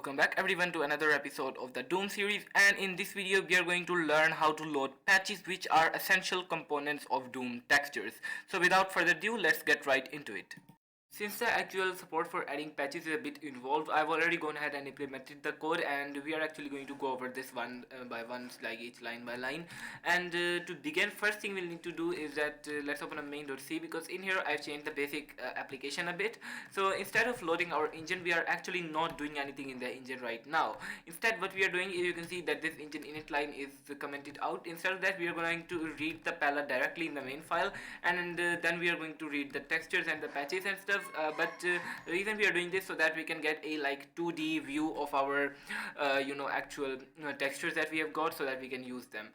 welcome back everyone to another episode of the Doom series, and in this video we are going to learn how to load patches which are essential components of Doom textures. So without further ado, let's get right into it. Since the actual support for adding patches is a bit involved, I've already gone ahead and implemented the code, and we are actually going to go over this one by one, like each line by line. And to begin, first thing we'll need to do is that let's open a main.c, because in here I've changed the basic application a bit. So instead of loading our engine, we are actually not doing anything in the engine right now. Instead, what we are doing is, you can see that this engine init line is commented out. Instead of that, we are going to read the palette directly in the main file, and then we are going to read the textures and the patches and stuff. But the reason we are doing this so that we can get a like 2D view of our actual textures that we have got, so that we can use them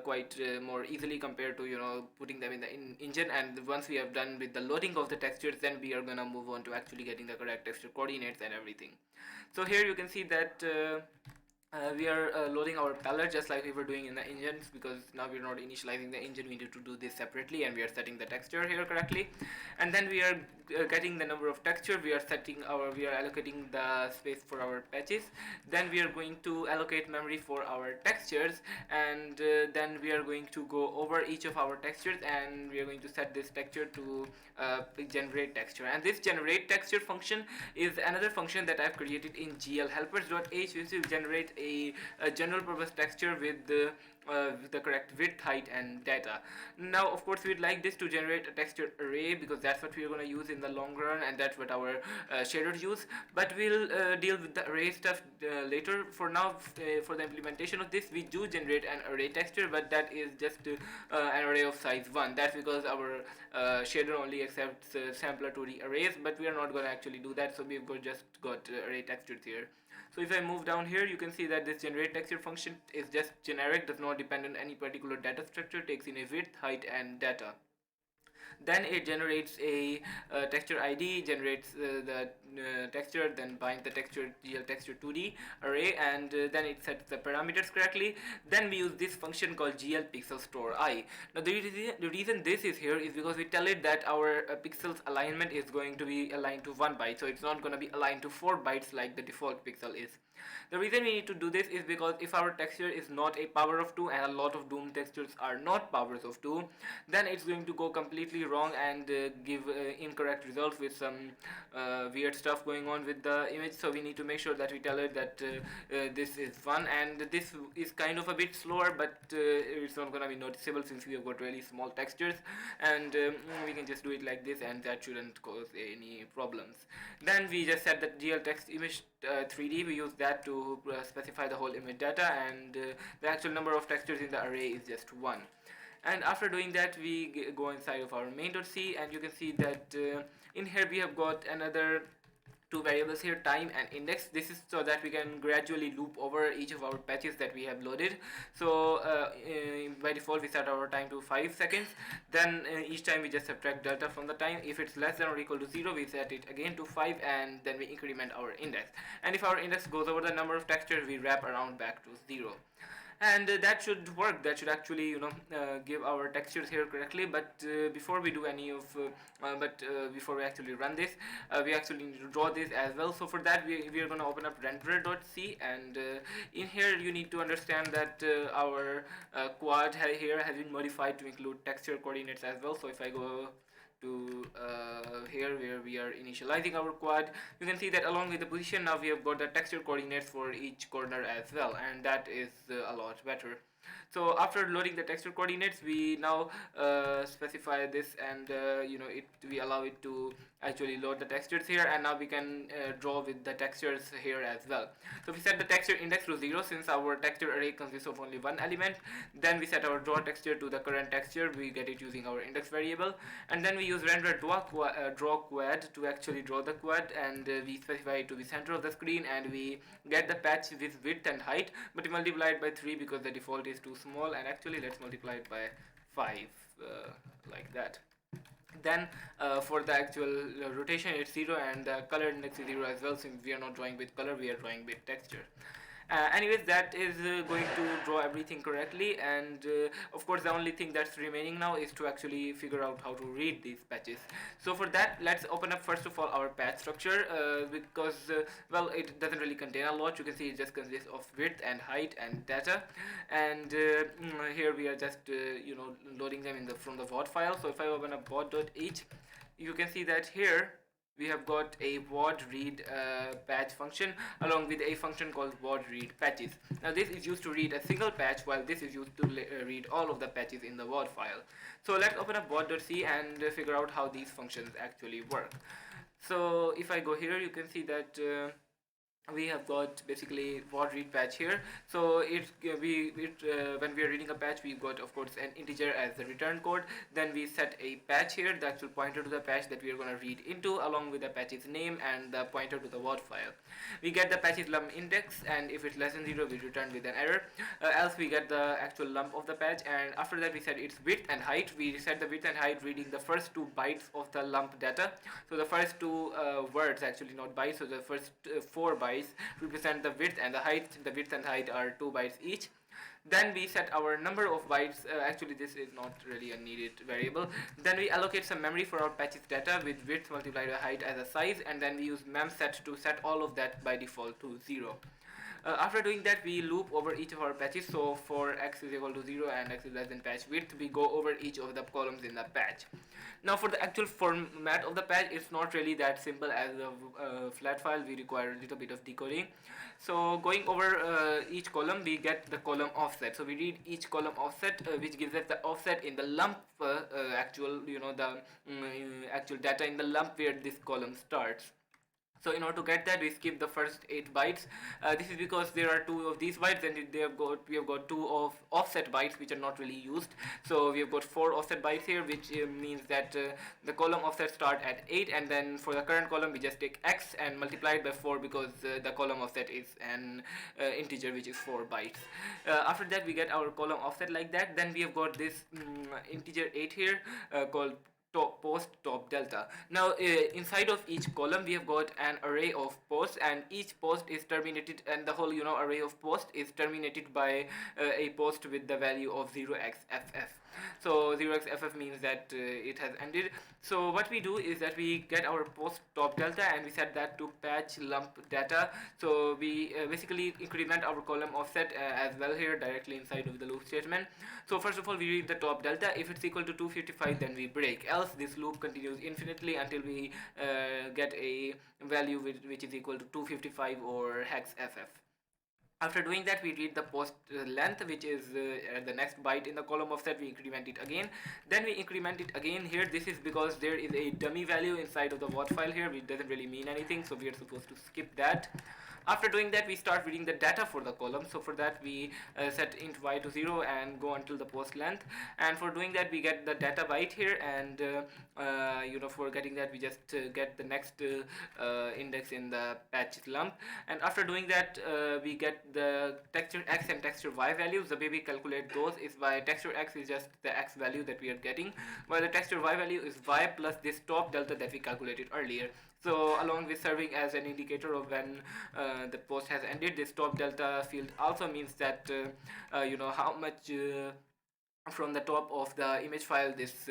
quite more easily compared to putting them in the engine. And once we have done with the loading of the textures, then we are gonna move on to actually getting the correct texture coordinates and everything. So here you can see that we are loading our palette just like we were doing in the engines, because now we're not initializing the engine, we need to do this separately, and we are setting the texture here correctly. And then we are getting the number of texture, we are allocating the space for our patches. Then we are going to allocate memory for our textures, and then we are going to go over each of our textures, and we are going to set this texture to generate texture. And this generate texture function is another function that I've created in glhelpers.h, which will generate a general purpose texture with the correct width, height and data. Now of course we'd like this to generate a texture array, because that's what we're going to use in the long run, and that's what our shaders use. But we'll deal with the array stuff later. For now, for the implementation of this, we do generate an array texture, but that is just an array of size 1. That's because our shader only accepts sampler 2D arrays, but we are not going to actually do that, so we've just got array textures here. So if I move down here, you can see that this generate texture function is just generic, does not depend on any particular data structure, takes in a width, height and data. Then it generates a texture ID, generates the texture, then binds the texture GL texture 2D array, and then it sets the parameters correctly. Then we use this function called GL pixel store I. Now the reason this is here is because we tell it that our pixels alignment is going to be aligned to 1 byte, so it's not going to be aligned to 4 bytes like the default pixel is. The reason we need to do this is because if our texture is not a power of 2, and a lot of Doom textures are not powers of 2, then it's going to go completely wrong and give incorrect results with some weird stuff going on with the image. So we need to make sure that we tell it that this is 1, and this is kind of a bit slower, but it's not gonna be noticeable since we have got really small textures, and we can just do it like this, and that shouldn't cause any problems. Then we just set the GL text image 3D. We use that to specify the whole image data, and the actual number of textures in the array is just 1. And after doing that, we go inside of our main.c, and you can see that in here we have got another two variables here, time and index. This is so that we can gradually loop over each of our patches that we have loaded. So by default we set our time to 5 seconds. Then each time we just subtract delta from the time. If it's less than or equal to 0, we set it again to 5, and then we increment our index. And if our index goes over the number of textures, we wrap around back to 0. And that should work. That should actually give our textures here correctly. But before we do any of before we actually run this, we actually need to draw this as well. So for that, we are going to open up renderer.c, and in here you need to understand that our quad here has been modified to include texture coordinates as well. So if I go to here where we are initializing our quad, you can see that along with the position, now we have got the texture coordinates for each corner as well, and that is a lot better. So after loading the texture coordinates, we now specify this, and we allow it to actually load the textures here, and now we can draw with the textures here as well. So we set the texture index to 0 since our texture array consists of only one element. Then we set our draw texture to the current texture, we get it using our index variable, and then we use render draw quad to actually draw the quad, and we specify it to be center of the screen, and we get the patch with width and height, but we multiply it by 3 because the default is too small. And actually let's multiply it by 5 like that. Then for the actual rotation it's 0, and the color index is 0 as well, since we are not drawing with color, we are drawing with texture. Anyways, that is going to draw everything correctly, and of course the only thing that's remaining now is to actually figure out how to read these patches. So for that, let's open up first of all our patch structure, because well, it doesn't really contain a lot. You can see it just consists of width and height and data, and here we are just loading them in the from the WOD file. So if I open up WOD.h, you can see that here we have got a WOD read patch function along with a function called WOD read patches. Now this is used to read a single patch, while this is used to read all of the patches in the WOD file. So let's open up WOD.c and figure out how these functions actually work. So if I go here, you can see that we have got basically WOD read patch here. So when we are reading a patch, we got of course an integer as the return code. Then we set a patch here, the actual pointer to the patch that we are going to read into, along with the patch's name and the pointer to the WOD file. We get the patch's lump index, and if it's less than 0, we return with an error. Else we get the actual lump of the patch, and after that we set its width and height. We set the width and height reading the first 2 bytes of the lump data. So the first 2 words, actually not bytes, so the first 4 bytes represent the width and the height. The width and height are 2 bytes each. Then we set our number of bytes. Actually this is not really a needed variable. Then we allocate some memory for our patches data with width multiplied by height as a size, and then we use memset to set all of that by default to 0. After doing that, we loop over each of our patches. So for x is equal to 0 and x is less than patch width, we go over each of the columns in the patch. Now for the actual format of the patch, it's not really that simple. As a flat file, we require a little bit of decoding. So going over each column, we get the column offset. So we read each column offset, which gives us the offset in the lump actual actual data in the lump where this column starts. So in order to get that, we skip the first 8 bytes. This is because there are 2 of these bytes, and we have got 2 of offset bytes which are not really used. So we have got 4 offset bytes here, which means that the column offset start at 8, and then for the current column we just take x and multiply it by 4, because the column offset is an integer which is 4 bytes. After that we get our column offset like that. Then we have got this integer 8 here called post top delta. Now inside of each column we have got an array of posts, and each post is terminated, and the whole array of posts is terminated by a post with the value of 0xff. So 0xff means that it has ended. So what we do is that we get our post top delta and we set that to patch lump data. So we basically increment our column offset as well here directly inside of the loop statement. So first of all, we read the top delta. If it's equal to 255, then we break. Else this loop continues infinitely until we get a value which is equal to 255 or hex ff. After doing that, we read the post length, which is the next byte in the column offset. We increment it again. Then we increment it again here. This is because there is a dummy value inside of the WOD file here, which doesn't really mean anything, so we are supposed to skip that. After doing that, we start reading the data for the column. So for that, we set int y to 0 and go until the post length. And for doing that, we get the data byte here, and for getting that, we just get the next index in the patch lump. And after doing that, we get the texture x and texture y values. The way we calculate those is by texture x is just the x value that we are getting, while the texture y value is y plus this top delta that we calculated earlier. So along with serving as an indicator of when the post has ended, this top delta field also means that how much from the top of the image file this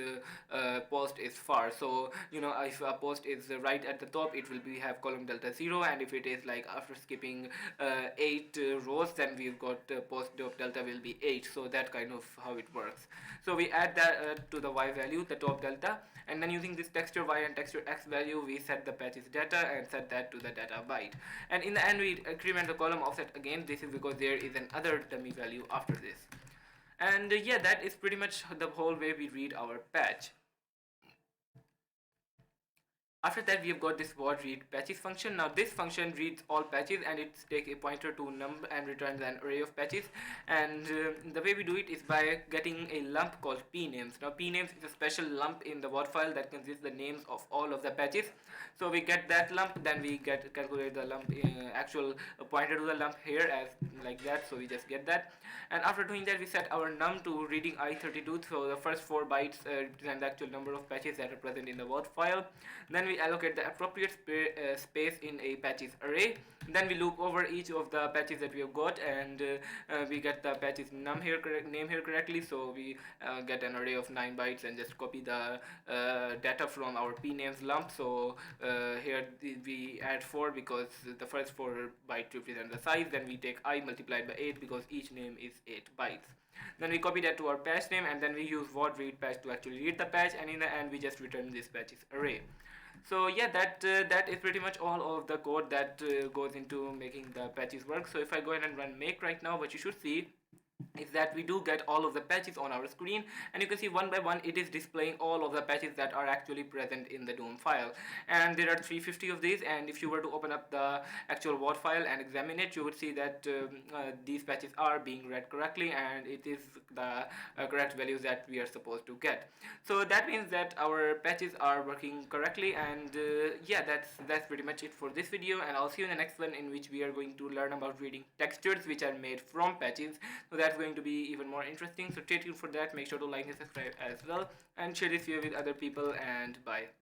post is far. So if a post is right at the top, it will have column delta 0, and if it is like after skipping 8 rows, then we've got post delta will be 8. So that kind of how it works. So we add that to the y value, the top delta, and then using this texture y and texture x value, we set the patches data and set that to the data byte. And in the end, we increment the column offset again. This is because there is another dummy value after this. And yeah, that is pretty much the whole way we read our patch. After that, we have got this WOD read patches function. Now this function reads all patches, and it takes a pointer to num and returns an array of patches. And the way we do it is by getting a lump called pnames. Now pnames is a special lump in the WOD file that consists the names of all of the patches. So we get that lump, then we calculate the lump actual pointer to the lump here as like that. So we just get that. And after doing that, we set our num to reading i32. So the first 4 bytes represent the actual number of patches that are present in the WOD file. Then we allocate the appropriate space in a patches array. Then we loop over each of the patches that we have got, and we get the patches name here correctly. So we get an array of 9 bytes and just copy the data from our p names lump. So here we add 4 because the first 4 byte represent the size. Then we take I multiplied by 8 because each name is 8 bytes. Then we copy that to our patch name, and then we use what read patch to actually read the patch, and in the end we just return this patches array. So yeah, that is pretty much all of the code that goes into making the patches work. So if I go ahead and run make right now, what you should see is that we do get all of the patches on our screen, and you can see one by one it is displaying all of the patches that are actually present in the DOM file. And there are 350 of these, and if you were to open up the actual WOT file and examine it, you would see that these patches are being read correctly, and it is the correct values that we are supposed to get. So that means that our patches are working correctly, and yeah, that's pretty much it for this video, and I'll see you in the next one, in which we are going to learn about reading textures which are made from patches. So that's going to be even more interesting. So stay tuned for that. Make sure to like and subscribe as well, and share this video with other people, and bye.